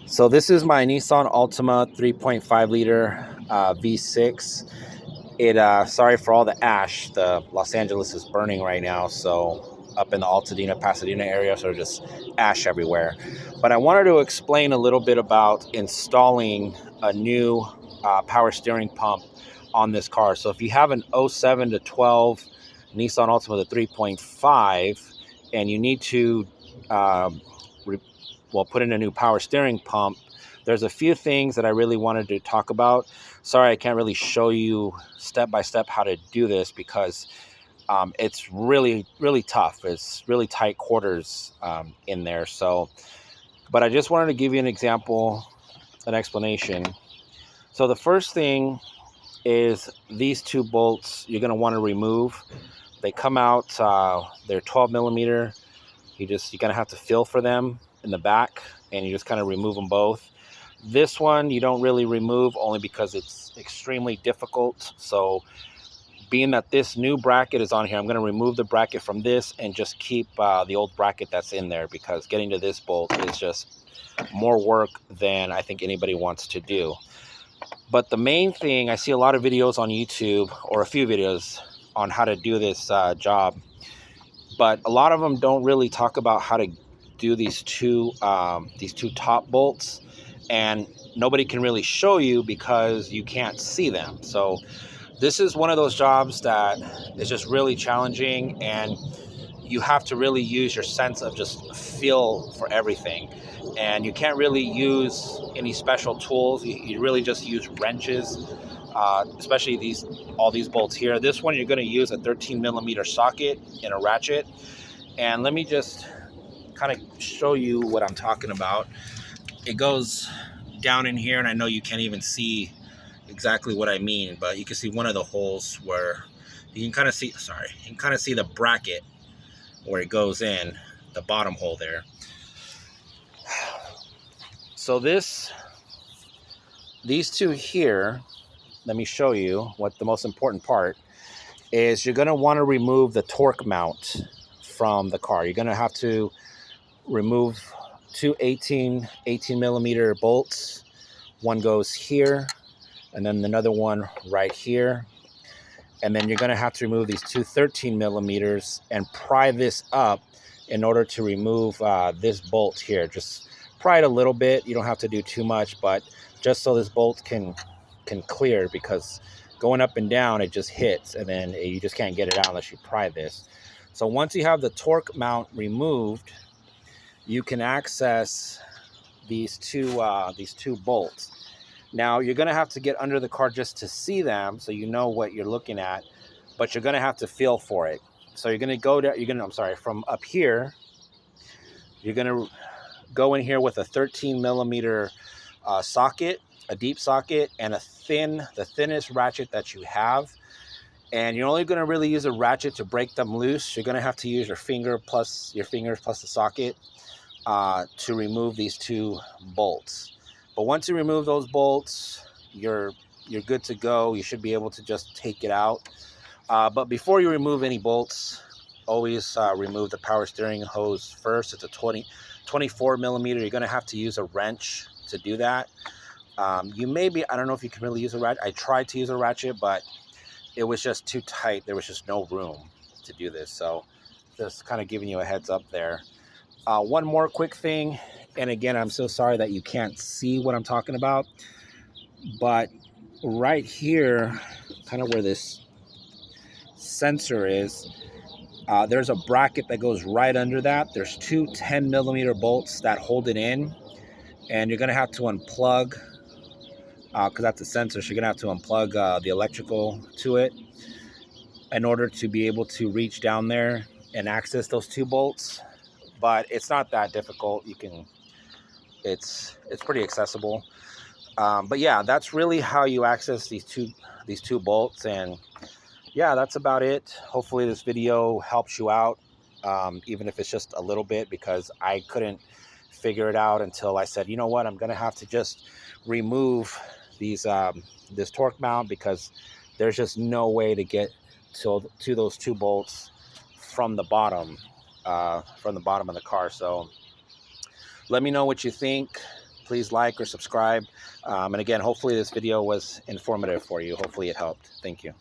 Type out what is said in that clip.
So this is my Nissan Altima 3.5 liter V6. Sorry for all the ash. The Los Angeles is burning right now, so up in the Altadena, Pasadena area, so just ash everywhere. But I wanted to explain a little bit about installing a new power steering pump on this car. So if you have an '07 to 12 Nissan Altima, the 3.5, and you need to put in a new power steering pump, there's a few things that I really wanted to talk about. Sorry, I can't really show you step by step how to do this because it's really, really tough. It's really tight quarters in there. So, but I just wanted to give you an example, an explanation. So the first thing is these two bolts you're going to want to remove. They come out, they're 12 millimeter. You're going to have to feel for them in the back, and you just kind of remove them both. This one you don't really remove, only because it's extremely difficult. So being that this new bracket is on here, I'm going to remove the bracket from this and just keep the old bracket that's in there, because getting to this bolt is just more work than I think anybody wants to do. But the main thing, I see a lot of videos on YouTube, or a few videos on how to do this job, but a lot of them don't really talk about how to do these two top bolts, and nobody can really show you because you can't see them. So this is one of those jobs that is just really challenging, and you have to really use your sense of just feel for everything. And you can't really use any special tools. You really just use wrenches, especially all these bolts here. This one, you're going to use a 13 millimeter socket and a ratchet. And let me just kind of show you what I'm talking about. It goes down in here, and I know you can't even see exactly what I mean, but you can see one of the holes where you can kind of see, you can kind of see the bracket where it goes in, the bottom hole there. So these two here, let me show you what the most important part is. You're going to want to remove the torque mount from the car. You're going to have to remove two 18 millimeter bolts. One goes here, and then another one right here. And then you're going to have to remove these two 13 millimeters and pry this up in order to remove this bolt here. Just pry it a little bit. You don't have to do too much, but just so this bolt can clear, because going up and down, it just hits, and then you just can't get it out unless you pry this. So once you have the torque mount removed, you can access these two bolts. Now you're going to have to get under the car just to see them, so you know what you're looking at, but you're going to have to feel for it. So you're going to go down, from up here, you're going to go in here with a 13 millimeter socket, a deep socket, and the thinnest ratchet that you have. And you're only going to really use a ratchet to break them loose. You're going to have to use your fingers plus the socket to remove these two bolts. But once you remove those bolts, you're good to go. You should be able to just take it out. But before you remove any bolts, always remove the power steering hose first. It's a 24 millimeter. You're going to have to use a wrench to do that. I don't know if you can really use a ratchet. I tried to use a ratchet, but it was just too tight. There was just no room to do this. So just kind of giving you a heads up there. One more quick thing, and again, I'm so sorry that you can't see what I'm talking about, but right here, kind of where this sensor is, there's a bracket that goes right under that. There's two 10 millimeter bolts that hold it in, and you're going to have to unplug, because that's a sensor, so you're going to have to unplug the electrical to it in order to be able to reach down there and access those two bolts. But it's not that difficult. It's pretty accessible. But yeah, that's really how you access these two bolts. And yeah, that's about it. Hopefully this video helps you out, even if it's just a little bit, because I couldn't figure it out until I said, you know what, I'm gonna have to just remove this torque mount, because there's just no way to get to those two bolts from the bottom of the car. So let me know what you think. please like or subscribe. And again, hopefully this video was informative for you. Hopefully it helped. Thank you.